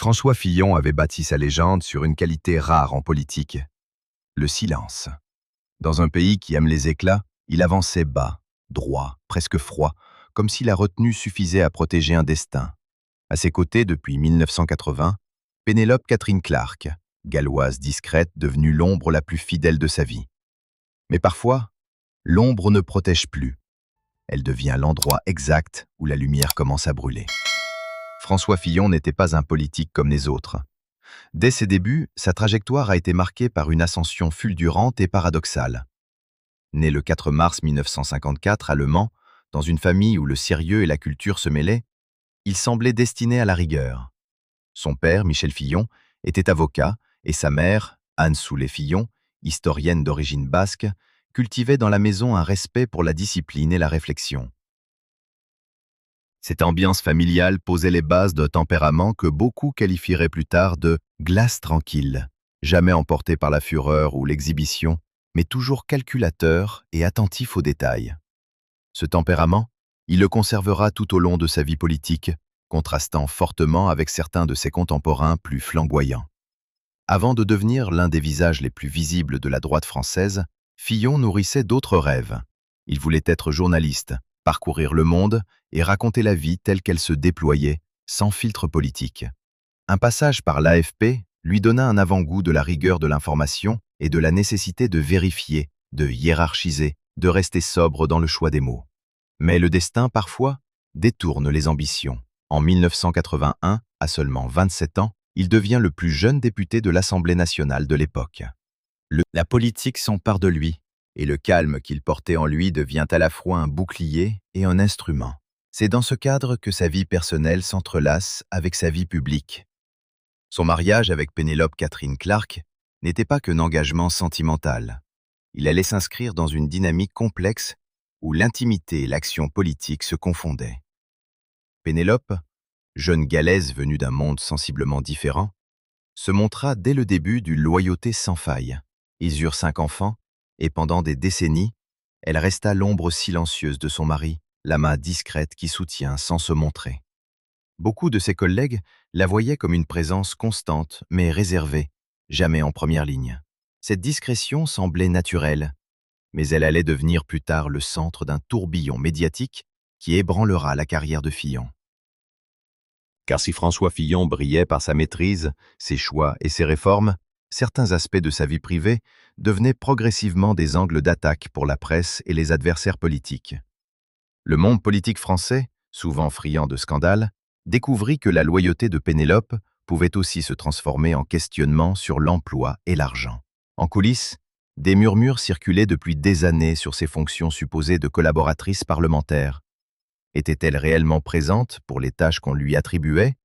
François Fillon avait bâti sa légende sur une qualité rare en politique, le silence. Dans un pays qui aime les éclats, il avançait bas, droit, presque froid, comme si la retenue suffisait à protéger un destin. À ses côtés, depuis 1980, Pénélope Catherine Clark, galloise discrète devenue l'ombre la plus fidèle de sa vie. Mais parfois, l'ombre ne protège plus. Elle devient l'endroit exact où la lumière commence à brûler. François Fillon n'était pas un politique comme les autres. Dès ses débuts, sa trajectoire a été marquée par une ascension fulgurante et paradoxale. Né le 4 mars 1954 à Le Mans, dans une famille où le sérieux et la culture se mêlaient, il semblait destiné à la rigueur. Son père, Michel Fillon, était avocat et sa mère, Anne Soulet Fillon, historienne d'origine basque, cultivait dans la maison un respect pour la discipline et la réflexion. Cette ambiance familiale posait les bases d'un tempérament que beaucoup qualifieraient plus tard de « glace tranquille », jamais emporté par la fureur ou l'exhibition, mais toujours calculateur et attentif aux détails. Ce tempérament, il le conservera tout au long de sa vie politique, contrastant fortement avec certains de ses contemporains plus flamboyants. Avant de devenir l'un des visages les plus visibles de la droite française, Fillon nourrissait d'autres rêves. Il voulait être journaliste, parcourir le monde et raconter la vie telle qu'elle se déployait, sans filtre politique. Un passage par l'AFP lui donna un avant-goût de la rigueur de l'information et de la nécessité de vérifier, de hiérarchiser, de rester sobre dans le choix des mots. Mais le destin, parfois, détourne les ambitions. En 1981, à seulement 27 ans, il devient le plus jeune député de l'Assemblée nationale de l'époque. La politique s'empare de lui, et le calme qu'il portait en lui devient à la fois un bouclier et un instrument. C'est dans ce cadre que sa vie personnelle s'entrelace avec sa vie publique. Son mariage avec Pénélope Catherine Clark n'était pas qu'un engagement sentimental. Il allait s'inscrire dans une dynamique complexe où l'intimité et l'action politique se confondaient. Pénélope, jeune galaise venue d'un monde sensiblement différent, se montra dès le début d'une loyauté sans faille. Ils eurent 5 enfants, et pendant des décennies, elle resta l'ombre silencieuse de son mari, la main discrète qui soutient sans se montrer. Beaucoup de ses collègues la voyaient comme une présence constante, mais réservée, jamais en première ligne. Cette discrétion semblait naturelle, mais elle allait devenir plus tard le centre d'un tourbillon médiatique qui ébranlera la carrière de Fillon. Car si François Fillon brillait par sa maîtrise, ses choix et ses réformes, certains aspects de sa vie privée devenaient progressivement des angles d'attaque pour la presse et les adversaires politiques. Le monde politique français, souvent friand de scandales, découvrit que la loyauté de Pénélope pouvait aussi se transformer en questionnement sur l'emploi et l'argent. En coulisses, des murmures circulaient depuis des années sur ses fonctions supposées de collaboratrice parlementaire. Était-elle réellement présente pour les tâches qu'on lui attribuait,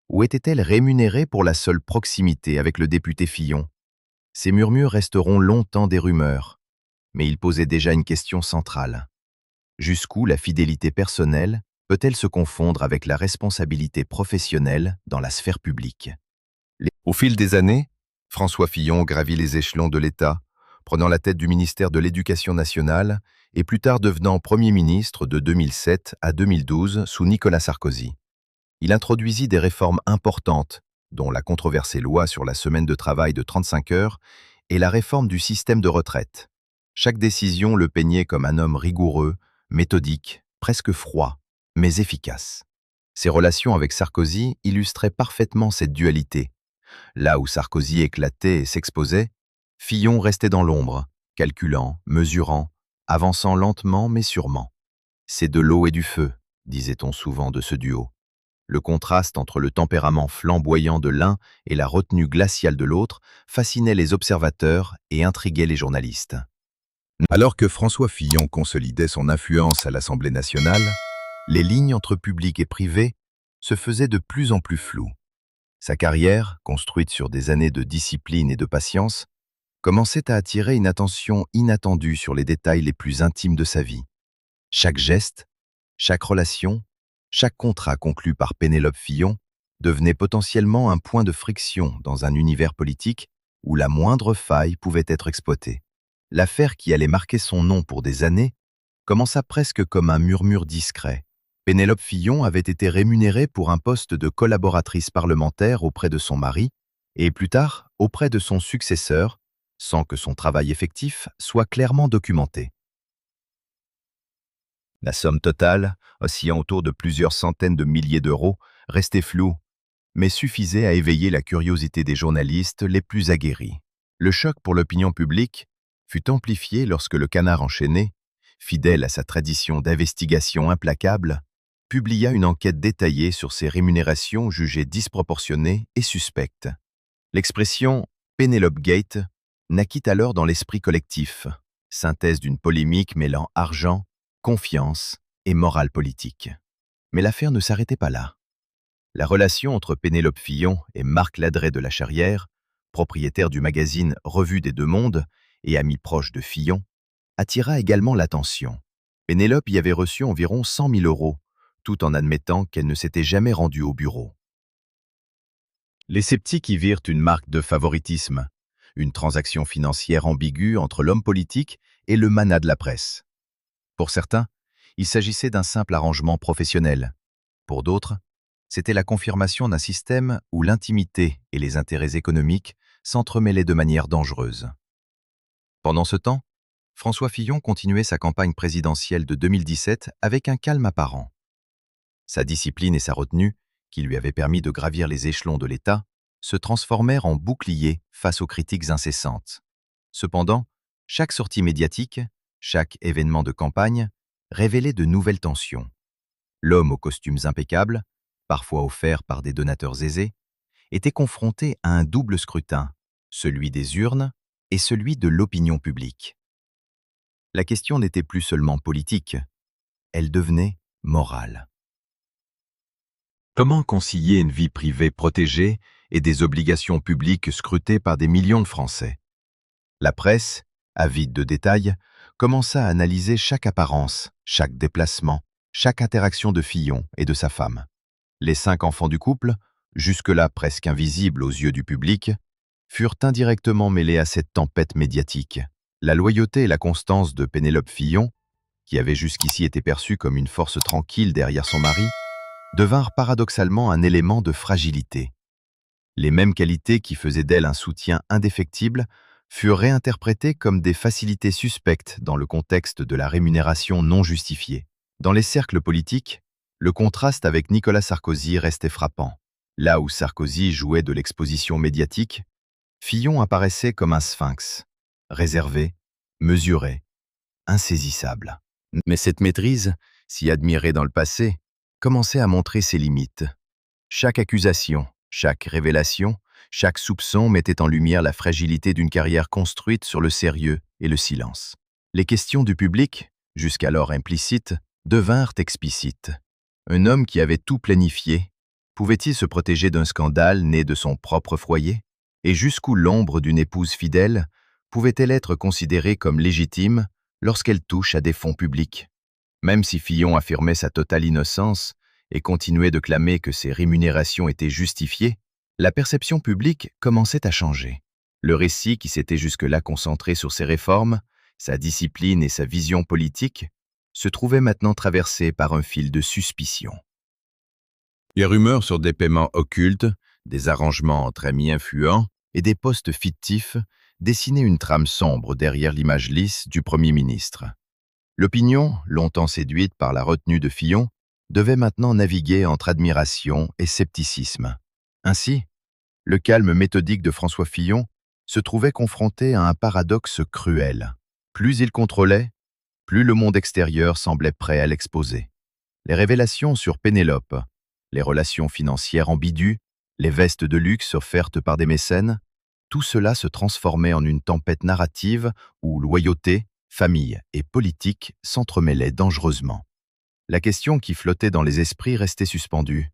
ou était-elle rémunérée pour la seule proximité avec le député Fillon? Ces murmures resteront longtemps des rumeurs, mais ils posaient déjà une question centrale. Jusqu'où la fidélité personnelle peut-elle se confondre avec la responsabilité professionnelle dans la sphère publique? Au fil des années, François Fillon gravit les échelons de l'État, prenant la tête du ministère de l'Éducation nationale et plus tard devenant Premier ministre de 2007 à 2012 sous Nicolas Sarkozy. Il introduisit des réformes importantes, dont la controversée loi sur la semaine de travail de 35 heures et la réforme du système de retraite. Chaque décision le peignait comme un homme rigoureux, méthodique, presque froid, mais efficace. Ses relations avec Sarkozy illustraient parfaitement cette dualité. Là où Sarkozy éclatait et s'exposait, Fillon restait dans l'ombre, calculant, mesurant, avançant lentement mais sûrement. C'est de l'eau et du feu, disait-on souvent de ce duo. Le contraste entre le tempérament flamboyant de l'un et la retenue glaciale de l'autre fascinait les observateurs et intriguait les journalistes. Alors que François Fillon consolidait son influence à l'Assemblée nationale, les lignes entre public et privé se faisaient de plus en plus floues. Sa carrière, construite sur des années de discipline et de patience, commençait à attirer une attention inattendue sur les détails les plus intimes de sa vie. Chaque geste, chaque relation, chaque contrat conclu par Pénélope Fillon devenait potentiellement un point de friction dans un univers politique où la moindre faille pouvait être exploitée. L'affaire qui allait marquer son nom pour des années commença presque comme un murmure discret. Pénélope Fillon avait été rémunérée pour un poste de collaboratrice parlementaire auprès de son mari et plus tard auprès de son successeur, sans que son travail effectif soit clairement documenté. La somme totale, oscillant autour de plusieurs centaines de milliers d'euros, restait floue, mais suffisait à éveiller la curiosité des journalistes les plus aguerris. Le choc pour l'opinion publique fut amplifié lorsque le Canard enchaîné, fidèle à sa tradition d'investigation implacable, publia une enquête détaillée sur ses rémunérations jugées disproportionnées et suspectes. L'expression « Penelope Gate » naquit alors dans l'esprit collectif, synthèse d'une polémique mêlant argent, confiance et morale politique. Mais l'affaire ne s'arrêtait pas là. La relation entre Pénélope Fillon et Marc Ladret de la Charrière, propriétaire du magazine Revue des Deux Mondes et ami proche de Fillon, attira également l'attention. Pénélope y avait reçu environ 100 000 euros, tout en admettant qu'elle ne s'était jamais rendue au bureau. Les sceptiques y virent une marque de favoritisme, une transaction financière ambiguë entre l'homme politique et le manat de la presse. Pour certains, il s'agissait d'un simple arrangement professionnel. Pour d'autres, c'était la confirmation d'un système où l'intimité et les intérêts économiques s'entremêlaient de manière dangereuse. Pendant ce temps, François Fillon continuait sa campagne présidentielle de 2017 avec un calme apparent. Sa discipline et sa retenue, qui lui avaient permis de gravir les échelons de l'État, se transformèrent en boucliers face aux critiques incessantes. Cependant, chaque sortie médiatique, chaque événement de campagne, révélait de nouvelles tensions. L'homme aux costumes impeccables, parfois offert par des donateurs aisés, était confronté à un double scrutin, celui des urnes et celui de l'opinion publique. La question n'était plus seulement politique, elle devenait morale. Comment concilier une vie privée protégée et des obligations publiques scrutées par des millions de Français? La presse, avide de détails, commença à analyser chaque apparence, chaque déplacement, chaque interaction de Fillon et de sa femme. Les 5 enfants du couple, jusque-là presque invisibles aux yeux du public, furent indirectement mêlés à cette tempête médiatique. La loyauté et la constance de Pénélope Fillon, qui avait jusqu'ici été perçue comme une force tranquille derrière son mari, devinrent paradoxalement un élément de fragilité. Les mêmes qualités qui faisaient d'elle un soutien indéfectible furent réinterprétées comme des facilités suspectes dans le contexte de la rémunération non justifiée. Dans les cercles politiques, le contraste avec Nicolas Sarkozy restait frappant. Là où Sarkozy jouait de l'exposition médiatique, Fillon apparaissait comme un sphinx, réservé, mesuré, insaisissable. Mais cette maîtrise, si admirée dans le passé, commençait à montrer ses limites. Chaque accusation, chaque révélation, chaque soupçon mettait en lumière la fragilité d'une carrière construite sur le sérieux et le silence. Les questions du public, jusqu'alors implicites, devinrent explicites. Un homme qui avait tout planifié, pouvait-il se protéger d'un scandale né de son propre foyer? Et jusqu'où l'ombre d'une épouse fidèle pouvait-elle être considérée comme légitime lorsqu'elle touche à des fonds publics? Même si Fillon affirmait sa totale innocence et continuait de clamer que ses rémunérations étaient justifiées, la perception publique commençait à changer. Le récit qui s'était jusque-là concentré sur ses réformes, sa discipline et sa vision politique, se trouvait maintenant traversé par un fil de suspicion. Les rumeurs sur des paiements occultes, des arrangements entre amis influents et des postes fictifs dessinaient une trame sombre derrière l'image lisse du Premier ministre. L'opinion, longtemps séduite par la retenue de Fillon, devait maintenant naviguer entre admiration et scepticisme. Ainsi, le calme méthodique de François Fillon se trouvait confronté à un paradoxe cruel. Plus il contrôlait, plus le monde extérieur semblait prêt à l'exposer. Les révélations sur Pénélope, les relations financières ambiguës, les vestes de luxe offertes par des mécènes, tout cela se transformait en une tempête narrative où loyauté, famille et politique s'entremêlaient dangereusement. La question qui flottait dans les esprits restait suspendue.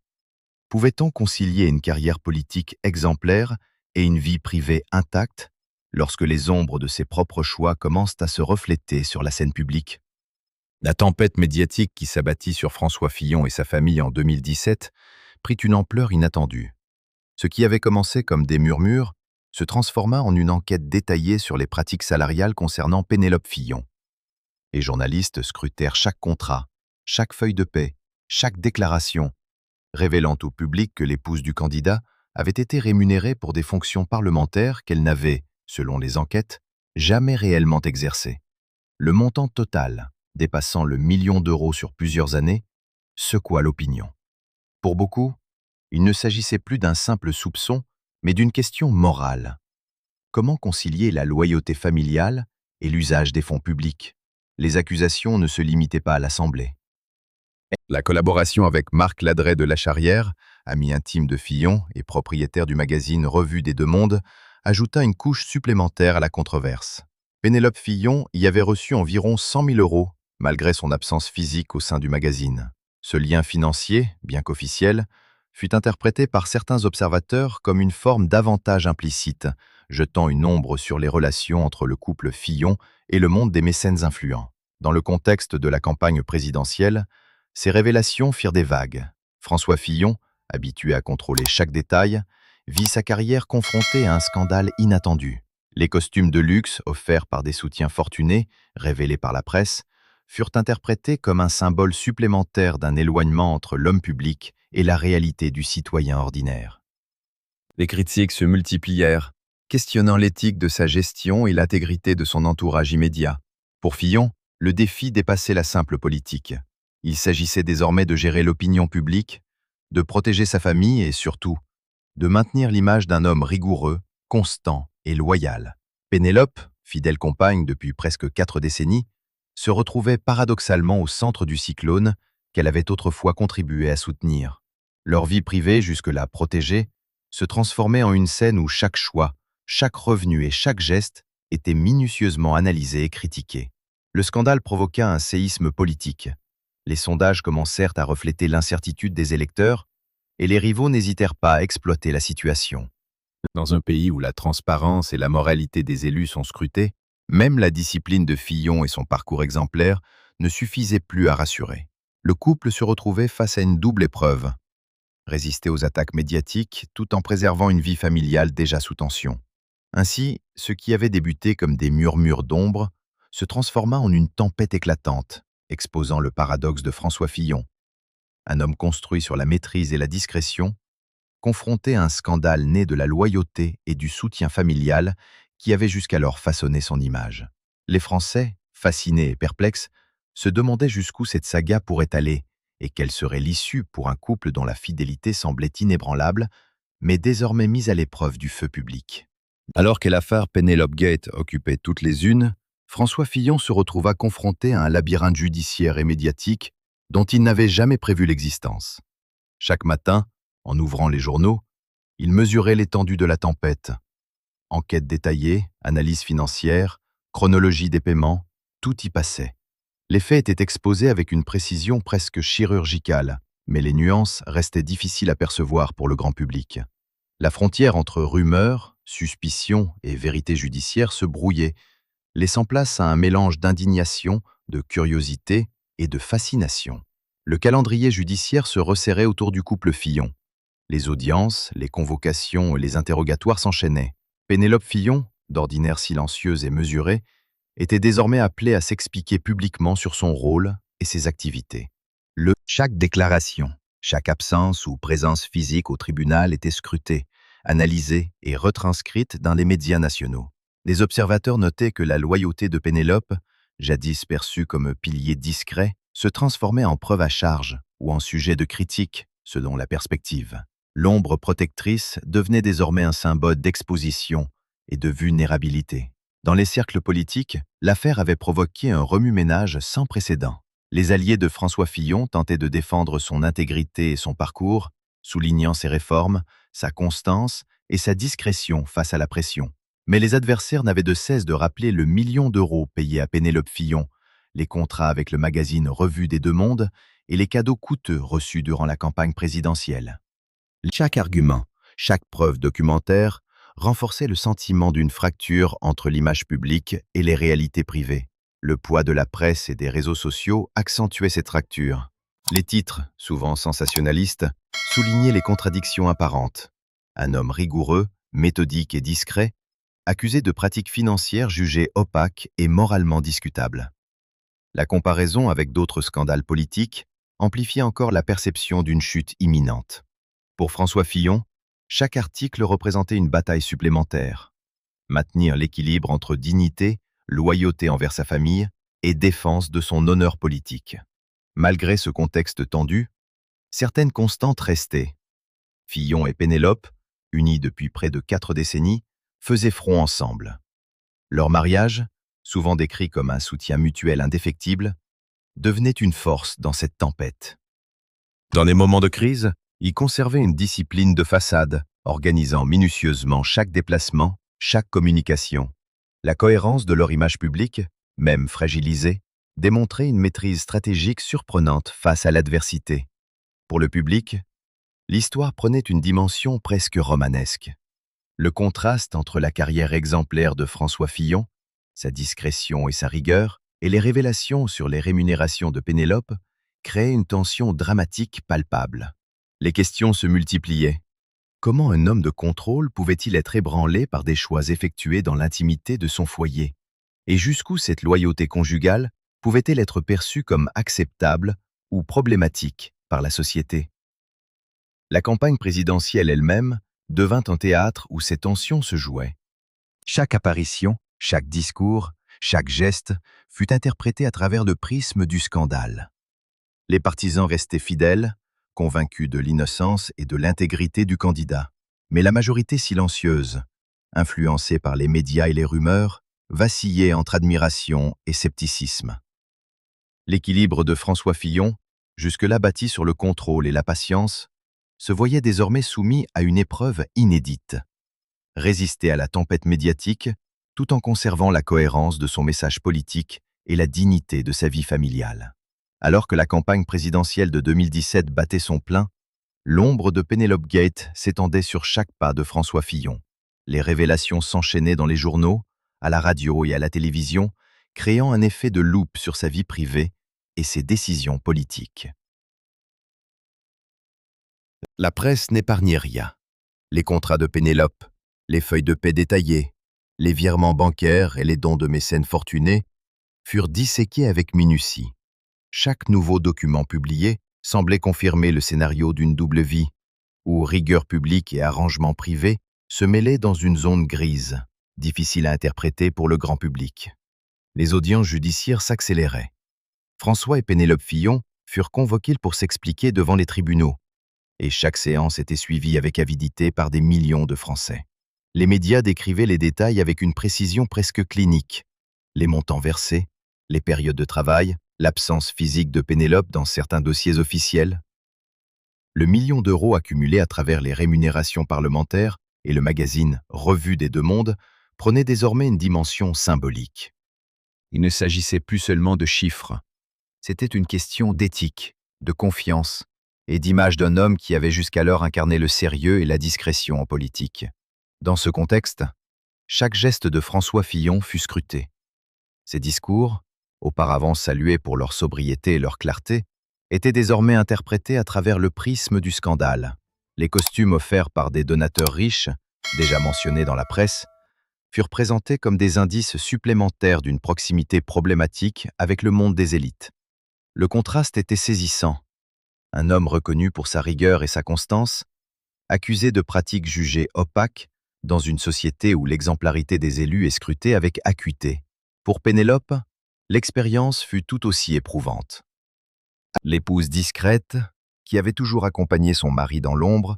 Pouvait-on concilier une carrière politique exemplaire et une vie privée intacte lorsque les ombres de ses propres choix commencent à se refléter sur la scène publique? La tempête médiatique qui s'abattit sur François Fillon et sa famille en 2017 prit une ampleur inattendue. Ce qui avait commencé comme des murmures se transforma en une enquête détaillée sur les pratiques salariales concernant Pénélope Fillon. Les journalistes scrutèrent chaque contrat, chaque feuille de paie, chaque déclaration, révélant au public que l'épouse du candidat avait été rémunérée pour des fonctions parlementaires qu'elle n'avait, selon les enquêtes, jamais réellement exercées. Le montant total, dépassant le million d'euros sur plusieurs années, secoua l'opinion. Pour beaucoup, il ne s'agissait plus d'un simple soupçon, mais d'une question morale. Comment concilier la loyauté familiale et l'usage des fonds publics? Les accusations ne se limitaient pas à l'Assemblée. La collaboration avec Marc Ladret de Lacharrière, ami intime de Fillon et propriétaire du magazine Revue des Deux Mondes, ajouta une couche supplémentaire à la controverse. Pénélope Fillon y avait reçu environ 100 000 euros, malgré son absence physique au sein du magazine. Ce lien financier, bien qu'officiel, fut interprété par certains observateurs comme une forme d'avantage implicite, jetant une ombre sur les relations entre le couple Fillon et le monde des mécènes influents. Dans le contexte de la campagne présidentielle, ces révélations firent des vagues. François Fillon, habitué à contrôler chaque détail, vit sa carrière confrontée à un scandale inattendu. Les costumes de luxe offerts par des soutiens fortunés, révélés par la presse, furent interprétés comme un symbole supplémentaire d'un éloignement entre l'homme public et la réalité du citoyen ordinaire. Les critiques se multiplièrent, questionnant l'éthique de sa gestion et l'intégrité de son entourage immédiat. Pour Fillon, le défi dépassait la simple politique. Il s'agissait désormais de gérer l'opinion publique, de protéger sa famille et surtout, de maintenir l'image d'un homme rigoureux, constant et loyal. Pénélope, fidèle compagne depuis presque 4 décennies, se retrouvait paradoxalement au centre du cyclone qu'elle avait autrefois contribué à soutenir. Leur vie privée, jusque-là protégée, se transformait en une scène où chaque choix, chaque revenu et chaque geste étaient minutieusement analysés et critiqués. Le scandale provoqua un séisme politique. Les sondages commencèrent à refléter l'incertitude des électeurs et les rivaux n'hésitèrent pas à exploiter la situation. Dans un pays où la transparence et la moralité des élus sont scrutées, même la discipline de Fillon et son parcours exemplaire ne suffisaient plus à rassurer. Le couple se retrouvait face à une double épreuve. Résister aux attaques médiatiques tout en préservant une vie familiale déjà sous tension. Ainsi, ce qui avait débuté comme des murmures d'ombre se transforma en une tempête éclatante, exposant le paradoxe de François Fillon. Un homme construit sur la maîtrise et la discrétion, confronté à un scandale né de la loyauté et du soutien familial qui avait jusqu'alors façonné son image. Les Français, fascinés et perplexes, se demandaient jusqu'où cette saga pourrait aller et quelle serait l'issue pour un couple dont la fidélité semblait inébranlable, mais désormais mise à l'épreuve du feu public. Alors que l'affaire Penelope Gate occupait toutes les unes, François Fillon se retrouva confronté à un labyrinthe judiciaire et médiatique dont il n'avait jamais prévu l'existence. Chaque matin, en ouvrant les journaux, il mesurait l'étendue de la tempête. Enquête détaillée, analyse financière, chronologie des paiements, tout y passait. Les faits étaient exposés avec une précision presque chirurgicale, mais les nuances restaient difficiles à percevoir pour le grand public. La frontière entre rumeurs, suspicions et vérité judiciaire se brouillait, laissant place à un mélange d'indignation, de curiosité et de fascination. Le calendrier judiciaire se resserrait autour du couple Fillon. Les audiences, les convocations et les interrogatoires s'enchaînaient. Pénélope Fillon, d'ordinaire silencieuse et mesurée, était désormais appelée à s'expliquer publiquement sur son rôle et ses activités. Chaque déclaration, chaque absence ou présence physique au tribunal était scrutée, analysée et retranscrite dans les médias nationaux. Les observateurs notaient que la loyauté de Pénélope, jadis perçue comme pilier discret, se transformait en preuve à charge ou en sujet de critique, selon la perspective. L'ombre protectrice devenait désormais un symbole d'exposition et de vulnérabilité. Dans les cercles politiques, l'affaire avait provoqué un remue-ménage sans précédent. Les alliés de François Fillon tentaient de défendre son intégrité et son parcours, soulignant ses réformes, sa constance et sa discrétion face à la pression. Mais les adversaires n'avaient de cesse de rappeler le million d'euros payés à Pénélope Fillon, les contrats avec le magazine Revue des Deux Mondes et les cadeaux coûteux reçus durant la campagne présidentielle. Chaque argument, chaque preuve documentaire renforçait le sentiment d'une fracture entre l'image publique et les réalités privées. Le poids de la presse et des réseaux sociaux accentuait cette fracture. Les titres, souvent sensationnalistes, soulignaient les contradictions apparentes. Un homme rigoureux, méthodique et discret, accusé de pratiques financières jugées opaques et moralement discutables. La comparaison avec d'autres scandales politiques, amplifiait encore la perception d'une chute imminente. Pour François Fillon, chaque article représentait une bataille supplémentaire. Maintenir l'équilibre entre dignité, loyauté envers sa famille et défense de son honneur politique. Malgré ce contexte tendu, certaines constantes restaient. Fillon et Pénélope, unis depuis près de 4 décennies, faisaient front ensemble. Leur mariage, souvent décrit comme un soutien mutuel indéfectible, devenait une force dans cette tempête. Dans les moments de crise, ils conservaient une discipline de façade, organisant minutieusement chaque déplacement, chaque communication. La cohérence de leur image publique, même fragilisée, démontrait une maîtrise stratégique surprenante face à l'adversité. Pour le public, l'histoire prenait une dimension presque romanesque. Le contraste entre la carrière exemplaire de François Fillon, sa discrétion et sa rigueur, et les révélations sur les rémunérations de Pénélope créait une tension dramatique palpable. Les questions se multipliaient. Comment un homme de contrôle pouvait-il être ébranlé par des choix effectués dans l'intimité de son foyer? Et jusqu'où cette loyauté conjugale pouvait-elle être perçue comme acceptable ou problématique par la société? La campagne présidentielle elle-même devint un théâtre où ces tensions se jouaient. Chaque apparition, chaque discours, chaque geste fut interprété à travers le prisme du scandale. Les partisans restaient fidèles, convaincus de l'innocence et de l'intégrité du candidat. Mais la majorité silencieuse, influencée par les médias et les rumeurs, vacillait entre admiration et scepticisme. L'équilibre de François Fillon, jusque-là bâti sur le contrôle et la patience, se voyait désormais soumis à une épreuve inédite. Résister à la tempête médiatique, tout en conservant la cohérence de son message politique et la dignité de sa vie familiale. Alors que la campagne présidentielle de 2017 battait son plein, l'ombre de Pénélope Gate s'étendait sur chaque pas de François Fillon. Les révélations s'enchaînaient dans les journaux, à la radio et à la télévision, créant un effet de loupe sur sa vie privée et ses décisions politiques. La presse n'épargnait rien. Les contrats de Pénélope, les feuilles de paie détaillées, les virements bancaires et les dons de mécènes fortunés furent disséqués avec minutie. Chaque nouveau document publié semblait confirmer le scénario d'une double vie, où rigueur publique et arrangement privé se mêlaient dans une zone grise, difficile à interpréter pour le grand public. Les audiences judiciaires s'accéléraient. François et Pénélope Fillon furent convoqués pour s'expliquer devant les tribunaux, et chaque séance était suivie avec avidité par des millions de Français. Les médias décrivaient les détails avec une précision presque clinique. Les montants versés, les périodes de travail, l'absence physique de Pénélope dans certains dossiers officiels. Le million d'euros accumulé à travers les rémunérations parlementaires et le magazine Revue des Deux Mondes prenait désormais une dimension symbolique. Il ne s'agissait plus seulement de chiffres. C'était une question d'éthique, de confiance et d'image d'un homme qui avait jusqu'alors incarné le sérieux et la discrétion en politique. Dans ce contexte, chaque geste de François Fillon fut scruté. Ses discours, auparavant salués pour leur sobriété et leur clarté, étaient désormais interprétés à travers le prisme du scandale. Les costumes offerts par des donateurs riches, déjà mentionnés dans la presse, furent présentés comme des indices supplémentaires d'une proximité problématique avec le monde des élites. Le contraste était saisissant. Un homme reconnu pour sa rigueur et sa constance, accusé de pratiques jugées opaques dans une société où l'exemplarité des élus est scrutée avec acuité. Pour Pénélope, l'expérience fut tout aussi éprouvante. L'épouse discrète, qui avait toujours accompagné son mari dans l'ombre,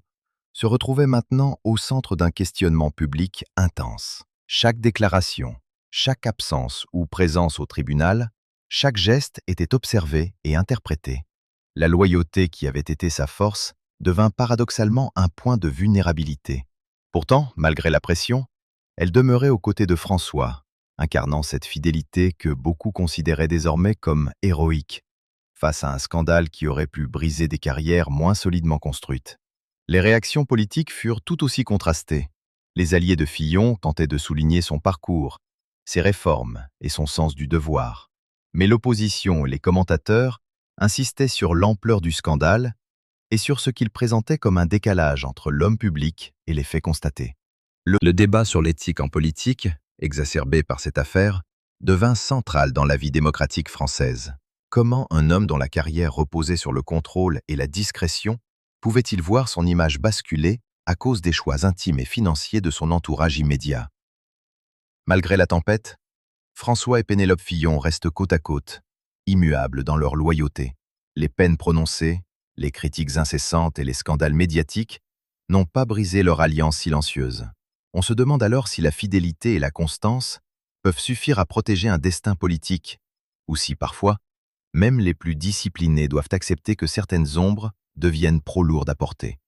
se retrouvait maintenant au centre d'un questionnement public intense. Chaque déclaration, chaque absence ou présence au tribunal, chaque geste était observé et interprété. La loyauté qui avait été sa force devint paradoxalement un point de vulnérabilité. Pourtant, malgré la pression, elle demeurait aux côtés de François, incarnant cette fidélité que beaucoup considéraient désormais comme héroïque, face à un scandale qui aurait pu briser des carrières moins solidement construites. Les réactions politiques furent tout aussi contrastées. Les alliés de Fillon tentaient de souligner son parcours, ses réformes et son sens du devoir. Mais l'opposition et les commentateurs insistaient sur l'ampleur du scandale et sur ce qu'il présentait comme un décalage entre l'homme public et les faits constatés. Le débat sur l'éthique en politique, exacerbé par cette affaire, devint central dans la vie démocratique française. Comment un homme dont la carrière reposait sur le contrôle et la discrétion pouvait-il voir son image basculer à cause des choix intimes et financiers de son entourage immédiat? Malgré la tempête, François et Pénélope Fillon restent côte à côte, immuables dans leur loyauté. Les peines prononcées, les critiques incessantes et les scandales médiatiques n'ont pas brisé leur alliance silencieuse. On se demande alors si la fidélité et la constance peuvent suffire à protéger un destin politique, ou si parfois, même les plus disciplinés doivent accepter que certaines ombres deviennent trop lourdes à porter.